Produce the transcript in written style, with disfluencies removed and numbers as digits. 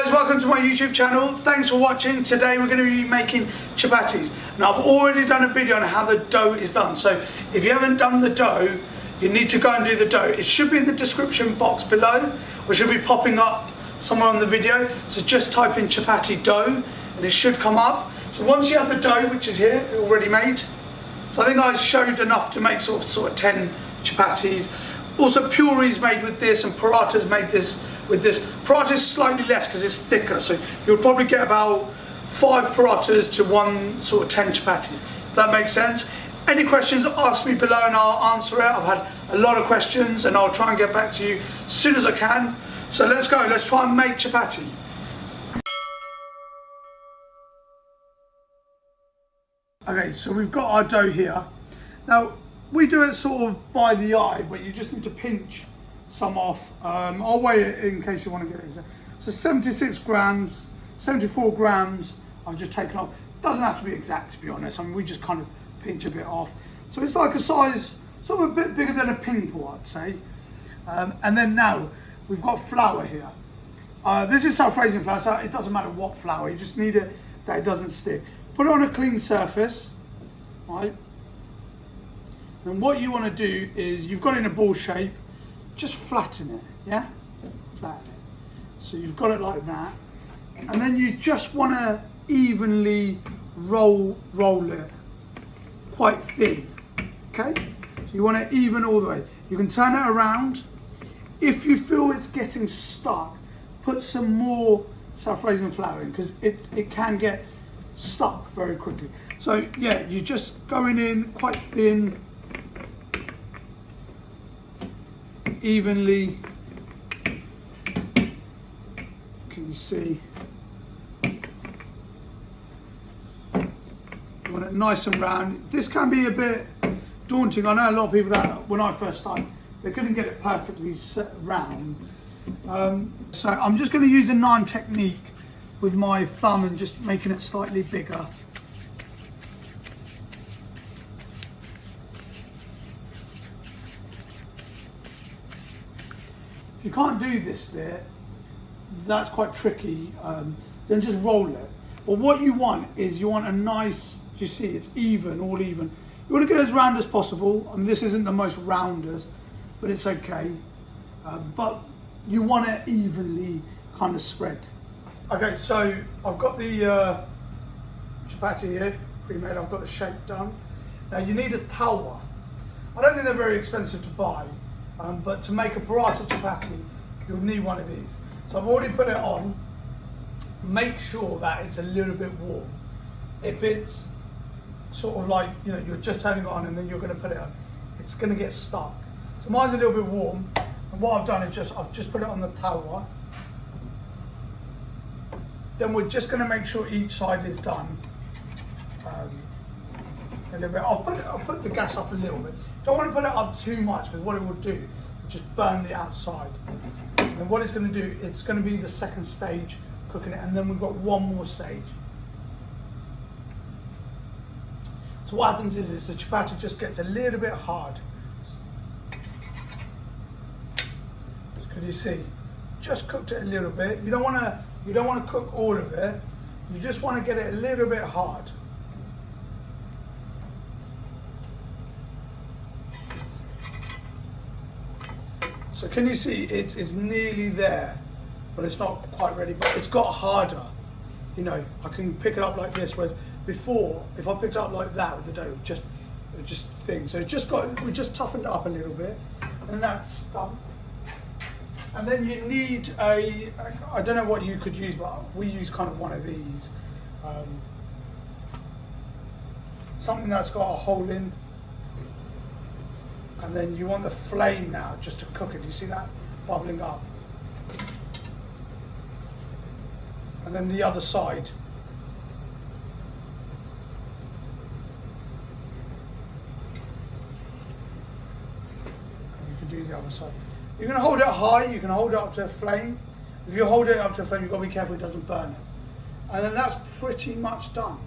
guys, welcome to my YouTube channel. Thanks for watching. Today we're going to be making chapatis. Now I've already done a video on how the dough is done, so if you haven't done the dough, you need to go and do the dough. It should be in the description box below, or should be popping up somewhere on the video. So just type in chapati dough and it should come up. So once you have the dough, which is here, already made. So I think I showed enough to make sort of 10 chapatis. Also purees made with this and parathas made this with this. Paratha is slightly less because it's thicker, so you'll probably get about 5 parathas to 10 chapatis, if that makes sense. Any questions, ask me below and I'll answer it. I've had a lot of questions and I'll try and get back to you as soon as I can. So let's go, let's try and make chapati. Okay, so we've got our dough here. Now, we do it sort of by the eye, but you just need to pinch some off. I'll weigh it in case you want to get it exact. So 76 grams, 74 grams I've just taken off. Doesn't have to be exact, to be honest. I mean, we just kind of pinch a bit off. So it's like a size, sort of a bit bigger than a ping pong, I'd say. And then now, we've got flour here. This is self-raising flour, so it doesn't matter what flour, you just need it that it doesn't stick. Put it on a clean surface, right? And what you want to do is, you've got it in a ball shape, just flatten it, yeah? Flatten it. So you've got it like that. And then you just want to evenly roll it quite thin, okay? So you want to even all the way. You can turn it around. If you feel it's getting stuck, put some more self-raising flour in, because it can get stuck very quickly. So yeah, you're just going in quite thin, evenly. Can you see? You want it nice and round. This can be a bit daunting. I know a lot of people that when I first started, they couldn't get it perfectly set round. So I'm just going to use a 9 technique with my thumb and just making it slightly bigger. If you can't do this bit, that's quite tricky, then just roll it. But what you want is, you want a nice, you see it's even, all even. You want to get as round as possible. I mean, this isn't the most roundest, but it's okay. But you want it evenly kind of spread. Okay, so I've got the chapati here, pre-made. I've got the shape done. Now you need a tawa. I don't think they're very expensive to buy, but to make a paratha chapati, you'll need one of these. So I've already put it on. Make sure that it's a little bit warm. If it's sort of like, you know, you're just turning it on and then you're going to put it on, it's going to get stuck. So mine's a little bit warm, and what I've done is I've just put it on the tawa. Then we're just going to make sure each side is done. A little bit. I'll put the gas up a little bit. Don't want to put it up too much, because what it will do is just burn the outside. And then what it's going to do, it's going to be the second stage cooking it, and then we've got one more stage. So what happens is the chapati just gets a little bit hard. Can you see? Just cooked it a little bit. You don't want to cook all of it. You just want to get it a little bit hard. So can you see it's nearly there, but it's not quite ready, but it's got harder. You know, I can pick it up like this, whereas before, if I picked it up like that with the dough, it just thin. So we just toughened it up a little bit, and that's done. And then you need I don't know what you could use, but we use kind of one of these. Something that's got a hole in. And then you want the flame now just to cook it. Do you see that bubbling up? And then the other side. You can do the other side. You can hold it high, you can hold it up to a flame. If you hold it up to a flame, you've got to be careful it doesn't burn it. And then that's pretty much done.